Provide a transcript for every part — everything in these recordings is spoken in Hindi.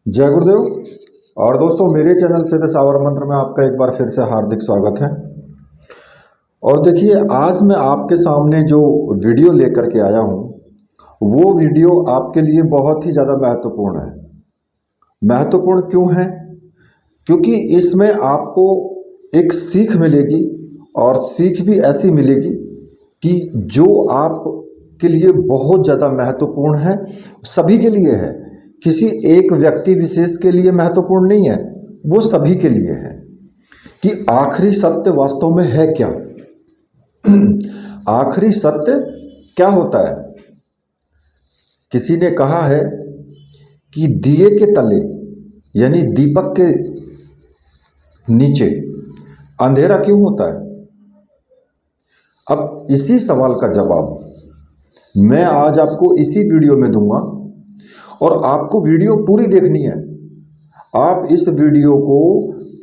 जय गुरुदेव। और दोस्तों, मेरे चैनल सिद्ध सावर मंत्र में आपका एक बार फिर से हार्दिक स्वागत है। और देखिए, आज मैं आपके सामने जो वीडियो लेकर के आया हूँ वो वीडियो आपके लिए बहुत ही ज़्यादा महत्वपूर्ण है। महत्वपूर्ण क्यों है? क्योंकि इसमें आपको एक सीख मिलेगी, और सीख भी ऐसी मिलेगी कि जो आप के लिए बहुत ज़्यादा महत्वपूर्ण है, सभी के लिए है। किसी एक व्यक्ति विशेष के लिए महत्वपूर्ण नहीं है, वो सभी के लिए है कि आखिरी सत्य वास्तव में है क्या। आखिरी सत्य क्या होता है? किसी ने कहा है कि दिए के तले यानी दीपक के नीचे अंधेरा क्यों होता है। अब इसी सवाल का जवाब मैं आज आपको इसी वीडियो में दूंगा, और आपको वीडियो पूरी देखनी है। आप इस वीडियो को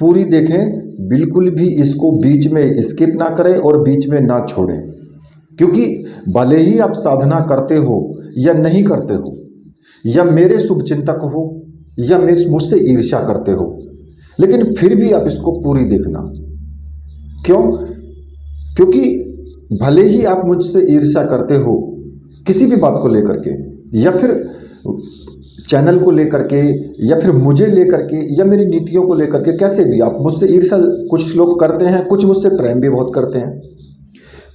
पूरी देखें, बिल्कुल भी इसको बीच में स्किप ना करें और बीच में ना छोड़ें। क्योंकि भले ही आप साधना करते हो या नहीं करते हो, या मेरे शुभचिंतक हो या मुझसे ईर्ष्या करते हो, लेकिन फिर भी आप इसको पूरी देखना। क्यों? क्योंकि भले ही आप मुझसे ईर्ष्या करते हो किसी भी बात को लेकर के, या फिर चैनल को लेकर के, या फिर मुझे लेकर के, या मेरी नीतियों को लेकर के, कैसे भी आप मुझसे ईर्ष्या कुछ लोग करते हैं, कुछ मुझसे प्रेम भी बहुत करते हैं।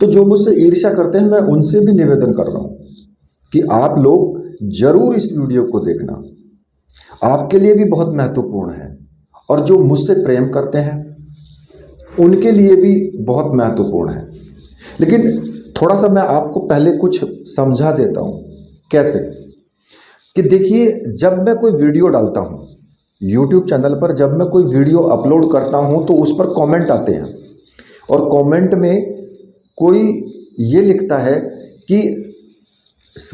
तो जो मुझसे ईर्ष्या करते हैं, मैं उनसे भी निवेदन कर रहा हूं कि आप लोग जरूर इस वीडियो को देखना, आपके लिए भी बहुत महत्वपूर्ण है। और जो मुझसे प्रेम करते हैं उनके लिए भी बहुत महत्वपूर्ण है। लेकिन थोड़ा सा मैं आपको पहले कुछ समझा देता हूं। कैसे? कि देखिए, जब मैं कोई वीडियो डालता हूँ YouTube चैनल पर, जब मैं कोई वीडियो अपलोड करता हूँ तो उस पर कमेंट आते हैं, और कमेंट में कोई ये लिखता है कि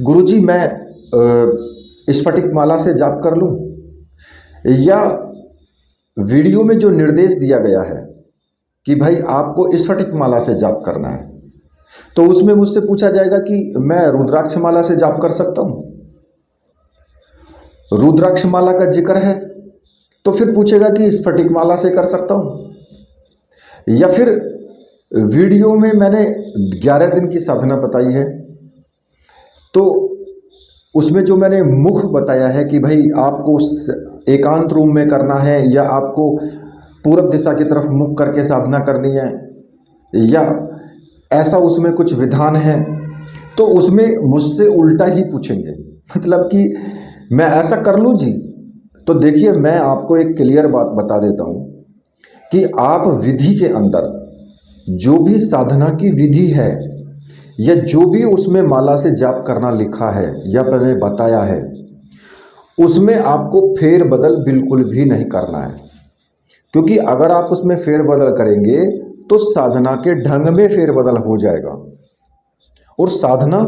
गुरुजी मैं स्फटिक माला से जाप कर लूँ, या वीडियो में जो निर्देश दिया गया है कि भाई आपको स्फटिक माला से जाप करना है, तो उसमें मुझसे पूछा जाएगा कि मैं रुद्राक्ष माला से जाप कर सकता हूँ। रुद्राक्ष माला का जिक्र है तो फिर पूछेगा कि स्फटिक माला से कर सकता हूं। या फिर वीडियो में मैंने 11 दिन की साधना बताई है, तो उसमें जो मैंने मुख बताया है कि भाई आपको एकांत रूम में करना है, या आपको पूरब दिशा की तरफ मुख करके साधना करनी है, या ऐसा उसमें कुछ विधान है, तो उसमें मुझसे उल्टा ही पूछेंगे। मतलब कि मैं ऐसा कर लूँ जी? तो देखिए, मैं आपको एक क्लियर बात बता देता हूँ कि आप विधि के अंदर जो भी साधना की विधि है, या जो भी उसमें माला से जाप करना लिखा है या मैंने बताया है, उसमें आपको फेर बदल बिल्कुल भी नहीं करना है। क्योंकि अगर आप उसमें फेर बदल करेंगे तो साधना के ढंग में फेर बदल हो जाएगा। और साधना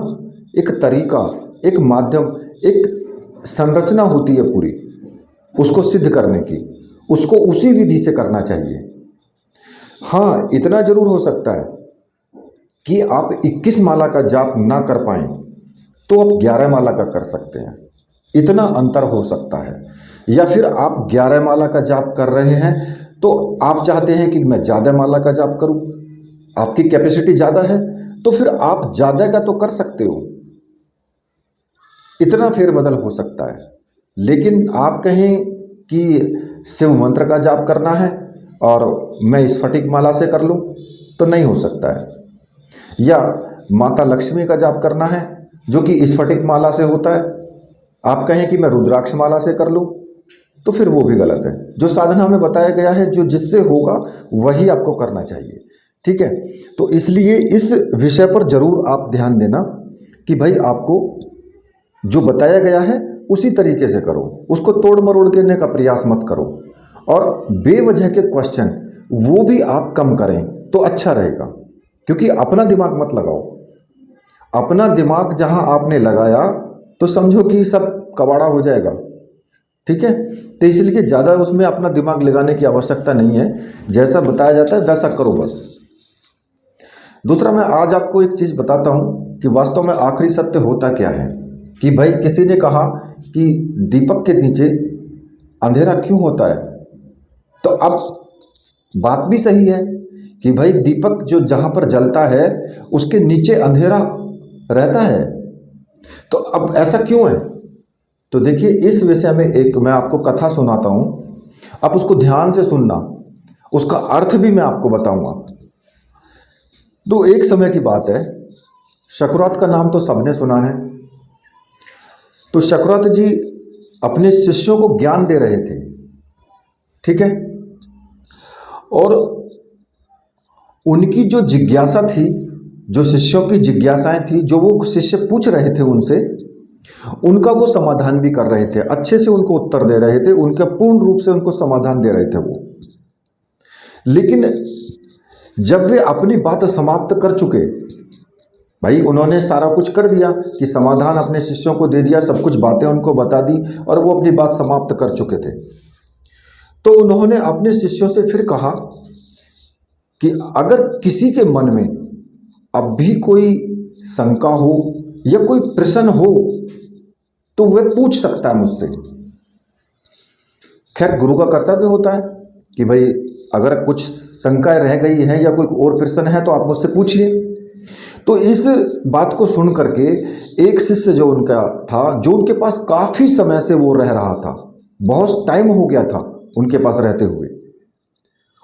एक तरीका, एक माध्यम, एक संरचना होती है पूरी उसको सिद्ध करने की, उसको उसी विधि से करना चाहिए। हाँ, इतना जरूर हो सकता है कि आप 21 माला का जाप ना कर पाएं तो आप 11 माला का कर सकते हैं, इतना अंतर हो सकता है। या फिर आप 11 माला का जाप कर रहे हैं तो आप चाहते हैं कि मैं ज़्यादा माला का जाप करूं, आपकी कैपेसिटी ज़्यादा है तो फिर आप ज़्यादा का तो कर सकते हो, इतना फेरबदल हो सकता है। लेकिन आप कहें कि शिव मंत्र का जाप करना है और मैं स्फटिक माला से कर लूं, तो नहीं हो सकता है। या माता लक्ष्मी का जाप करना है जो कि स्फटिक माला से होता है, आप कहें कि मैं रुद्राक्ष माला से कर लूं, तो फिर वो भी गलत है। जो साधना में बताया गया है, जो जिससे होगा वही आपको करना चाहिए। ठीक है? तो इसलिए इस विषय पर जरूर आप ध्यान देना कि भाई आपको जो बताया गया है उसी तरीके से करो, उसको तोड़ मरोड़ करने का प्रयास मत करो। और बेवजह के क्वेश्चन वो भी आप कम करें तो अच्छा रहेगा। क्योंकि अपना दिमाग मत लगाओ। अपना दिमाग जहां आपने लगाया तो समझो कि सब कबाड़ा हो जाएगा। ठीक है? तो इसलिए ज़्यादा उसमें अपना दिमाग लगाने की आवश्यकता नहीं है। जैसा बताया जाता है वैसा करो बस। दूसरा, मैं आज आपको एक चीज़ बताता हूं कि वास्तव में आखिरी सत्य होता क्या है। कि भाई किसी ने कहा कि दीपक के नीचे अंधेरा क्यों होता है। तो अब बात भी सही है कि भाई दीपक जो जहाँ पर जलता है उसके नीचे अंधेरा रहता है, तो अब ऐसा क्यों है। तो देखिए इस विषय में एक मैं आपको कथा सुनाता हूँ, आप उसको ध्यान से सुनना, उसका अर्थ भी मैं आपको बताऊंगा। तो एक समय की बात है, शकरात का नाम तो सबने सुना है। तो शकरात जी अपने शिष्यों को ज्ञान दे रहे थे, ठीक है, और उनकी जो जिज्ञासा थी, जो शिष्यों की जिज्ञासाएं थी, जो वो शिष्य पूछ रहे थे उनसे, उनका वो समाधान भी कर रहे थे, अच्छे से उनको उत्तर दे रहे थे, उनका पूर्ण रूप से उनको समाधान दे रहे थे वो। लेकिन जब वे अपनी बात समाप्त कर चुके, भाई उन्होंने सारा कुछ कर दिया कि समाधान अपने शिष्यों को दे दिया, सब कुछ बातें उनको बता दी और वो अपनी बात समाप्त कर चुके थे, तो उन्होंने अपने शिष्यों से फिर कहा कि अगर किसी के मन में अब भी कोई शंका हो या कोई प्रश्न हो तो वह पूछ सकता है मुझसे। खैर गुरु का कर्तव्य होता है कि भाई अगर कुछ शंकाएं रह गई हैं या कोई और प्रश्न है तो आप मुझसे पूछिए। तो इस बात को सुन करके एक शिष्य जो उनका था, जो उनके पास काफी समय से वो रह रहा था, बहुत टाइम हो गया था उनके पास रहते हुए,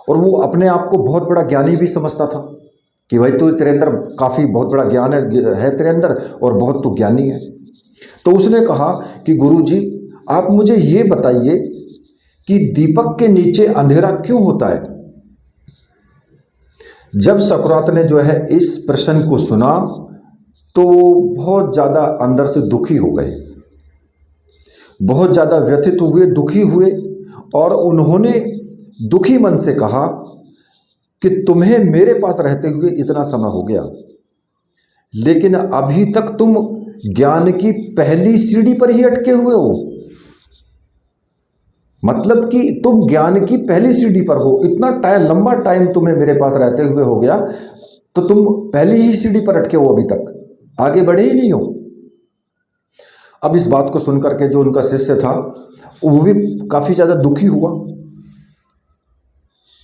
और वो अपने आप को बहुत बड़ा ज्ञानी भी समझता था कि भाई तू तेरे अंदर काफ़ी बहुत बड़ा ज्ञान है तेरे अंदर और बहुत तू ज्ञानी है। तो उसने कहा कि गुरुजी आप मुझे ये बताइए कि दीपक के नीचे अंधेरा क्यों होता है। जब सकरात ने जो है इस प्रश्न को सुना तो बहुत ज़्यादा अंदर से दुखी हो गए, बहुत ज़्यादा व्यथित हुए, दुखी हुए, और उन्होंने दुखी मन से कहा कि तुम्हें मेरे पास रहते हुए इतना समय हो गया, लेकिन अभी तक तुम ज्ञान की पहली सीढ़ी पर ही अटके हुए हो। मतलब कि तुम ज्ञान की पहली सीढ़ी पर हो, इतना टाइम, लंबा टाइम तुम्हें मेरे पास रहते हुए हो गया, तो तुम पहली ही सीढ़ी पर अटके हो, अभी तक आगे बढ़े ही नहीं हो। अब इस बात को सुनकर के जो उनका शिष्य था वो भी काफी ज्यादा दुखी हुआ।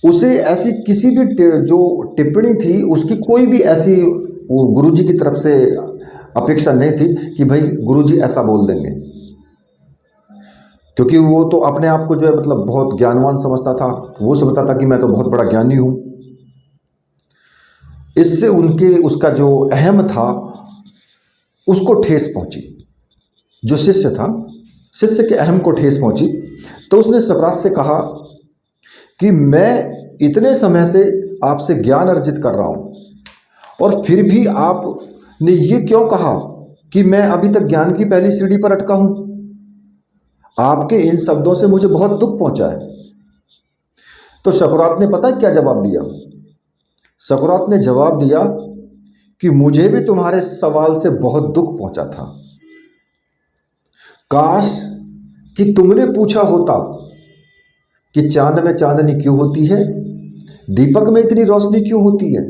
उसे ऐसी किसी भी जो टिप्पणी थी उसकी कोई भी ऐसी वो गुरुजी की तरफ से अपेक्षा नहीं थी कि भाई गुरुजी ऐसा बोल देंगे, क्योंकि वो तो अपने आप को जो है मतलब बहुत ज्ञानवान समझता था, वो समझता था कि मैं तो बहुत बड़ा ज्ञानी हूं। इससे उनके उसका जो अहम था उसको ठेस पहुंची, जो शिष्य था, शिष्य के अहम को ठेस पहुंची। तो उसने सकरात से कहा कि मैं इतने समय से आपसे ज्ञान अर्जित कर रहा हूं और फिर भी आपने ये क्यों कहा कि मैं अभी तक ज्ञान की पहली सीढ़ी पर अटका हूं। आपके इन शब्दों से मुझे बहुत दुख पहुंचा है। तो सकरात ने पता क्या जवाब दिया। सकरात ने जवाब दिया कि मुझे भी तुम्हारे सवाल से बहुत दुख पहुंचा था। काश कि तुमने पूछा होता कि चांद में चांदनी क्यों होती है, दीपक में इतनी रोशनी क्यों होती है।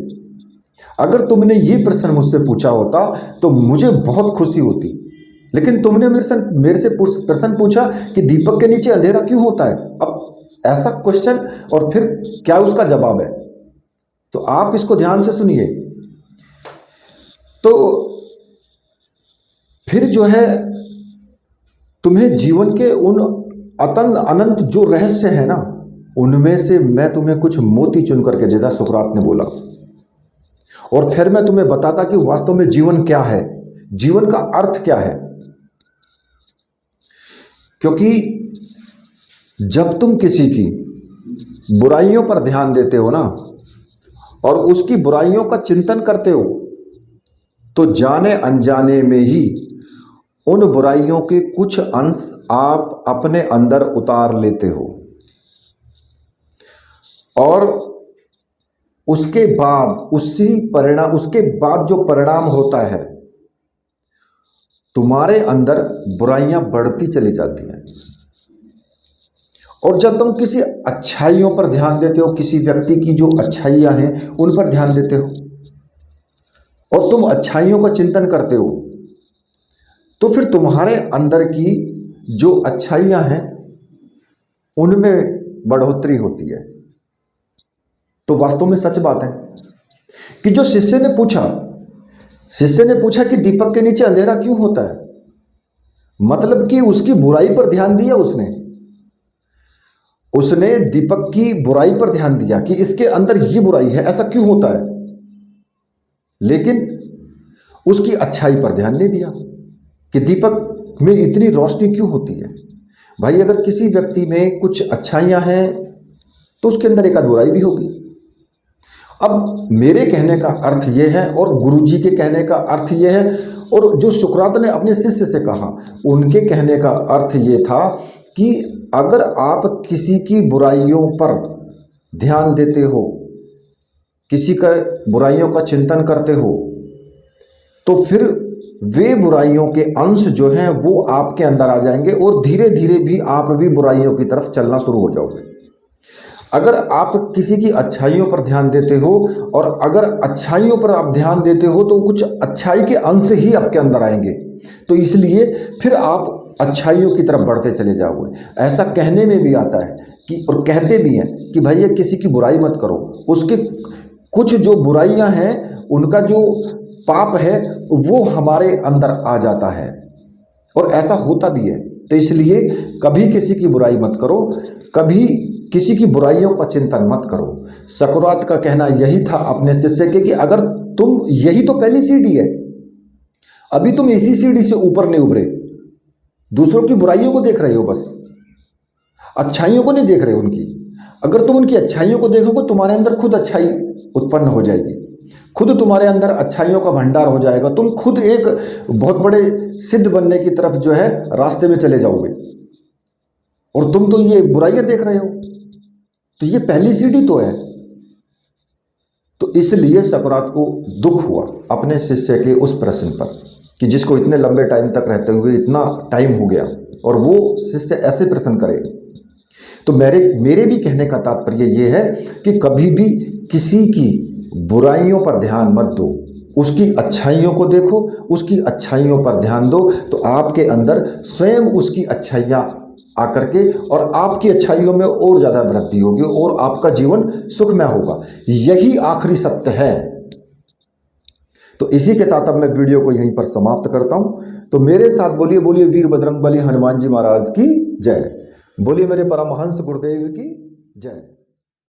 अगर तुमने ये प्रश्न मुझसे पूछा होता तो मुझे बहुत खुशी होती, लेकिन तुमने मेरे से प्रश्न पूछा कि दीपक के नीचे अंधेरा क्यों होता है। अब ऐसा क्वेश्चन और फिर क्या उसका जवाब है, तो आप इसको ध्यान से सुनिए। तो फिर जो है तुम्हें जीवन के उन अनंत जो रहस्य है ना, उनमें से मैं तुम्हें कुछ मोती चुन करके देता, सुकरात ने बोला, और फिर मैं तुम्हें बताता कि वास्तव में जीवन क्या है, जीवन का अर्थ क्या है। क्योंकि जब तुम किसी की बुराइयों पर ध्यान देते हो ना और उसकी बुराइयों का चिंतन करते हो, तो जाने अनजाने में ही उन बुराइयों के कुछ अंश आप अपने अंदर उतार लेते हो, और उसके बाद उसके बाद जो परिणाम होता है, तुम्हारे अंदर बुराइयां बढ़ती चली जाती हैं। और जब तुम किसी अच्छाइयों पर ध्यान देते हो, किसी व्यक्ति की जो अच्छाइयां हैं उन पर ध्यान देते हो और तुम अच्छाइयों का चिंतन करते हो, तो फिर तुम्हारे अंदर की जो अच्छाइयां हैं उनमें बढ़ोतरी होती है। तो वास्तव में सच बात है कि जो शिष्य ने पूछा कि दीपक के नीचे अंधेरा क्यों होता है, मतलब कि उसकी बुराई पर ध्यान दिया उसने दीपक की बुराई पर ध्यान दिया कि इसके अंदर ये बुराई है, ऐसा क्यों होता है, लेकिन उसकी अच्छाई पर ध्यान नहीं दिया कि दीपक में इतनी रोशनी क्यों होती है। भाई अगर किसी व्यक्ति में कुछ अच्छाइयां हैं तो उसके अंदर एक आध बुराई भी होगी। अब मेरे कहने का अर्थ यह है और गुरुजी के कहने का अर्थ यह है और जो सुकरात ने अपने शिष्य से कहा उनके कहने का अर्थ यह था कि अगर आप किसी की बुराइयों पर ध्यान देते हो, किसी का बुराइयों का चिंतन करते हो, तो फिर वे बुराइयों के अंश जो हैं वो आपके अंदर आ जाएंगे और धीरे धीरे भी आप भी बुराइयों की तरफ चलना शुरू हो जाओगे। अगर आप किसी की अच्छाइयों पर ध्यान देते हो और अगर अच्छाइयों पर आप ध्यान देते हो तो कुछ अच्छाई के अंश ही आपके अंदर आएंगे, तो इसलिए फिर आप अच्छाइयों की तरफ बढ़ते चले जाओगे। ऐसा कहने में भी आता है कि और कहते भी हैं कि भैया किसी की बुराई मत करो, उसके कुछ जो बुराइयां हैं उनका जो पाप है वो हमारे अंदर आ जाता है और ऐसा होता भी है। तो इसलिए कभी किसी की बुराई मत करो, कभी किसी की बुराइयों का चिंतन मत करो। सुकरात का कहना यही था अपने शिष्य के कि अगर तुम, यही तो पहली सीढ़ी है, अभी तुम इसी सीढ़ी से ऊपर नहीं उभरे, दूसरों की बुराइयों को देख रहे हो, बस अच्छाइयों को नहीं देख रहे हो उनकी। अगर तुम उनकी अच्छाइयों को देखोगे तुम्हारे अंदर खुद अच्छाई उत्पन्न हो जाएगी, खुद तुम्हारे अंदर अच्छाइयों का भंडार हो जाएगा, तुम खुद एक बहुत बड़े सिद्ध बनने की तरफ जो है रास्ते में चले जाओगे। और तुम तो ये बुराइयां देख रहे हो, तो ये पहली सीढ़ी तो है। तो इसलिए सुकरात को दुख हुआ अपने शिष्य के उस प्रश्न पर कि जिसको इतने लंबे टाइम तक रहते हुए इतना टाइम हो गया और वो शिष्य ऐसे प्रश्न करे। तो मेरे भी कहने का तात्पर्य ये है कि कभी भी किसी की बुराइयों पर ध्यान मत दो, उसकी अच्छाइयों को देखो, उसकी अच्छाइयों पर ध्यान दो, तो आपके अंदर स्वयं उसकी अच्छाइयाँ आकर के और आपकी अच्छाइयों में और ज़्यादा वृद्धि होगी और आपका जीवन सुखमय होगा। यही आखिरी सत्य है। तो इसी के साथ अब मैं वीडियो को यहीं पर समाप्त करता हूं। तो मेरे साथ बोलिए बोलिए वीर बजरंगबली हनुमान जी महाराज की जय, बोलिए मेरे परमहंस गुरुदेव की जय।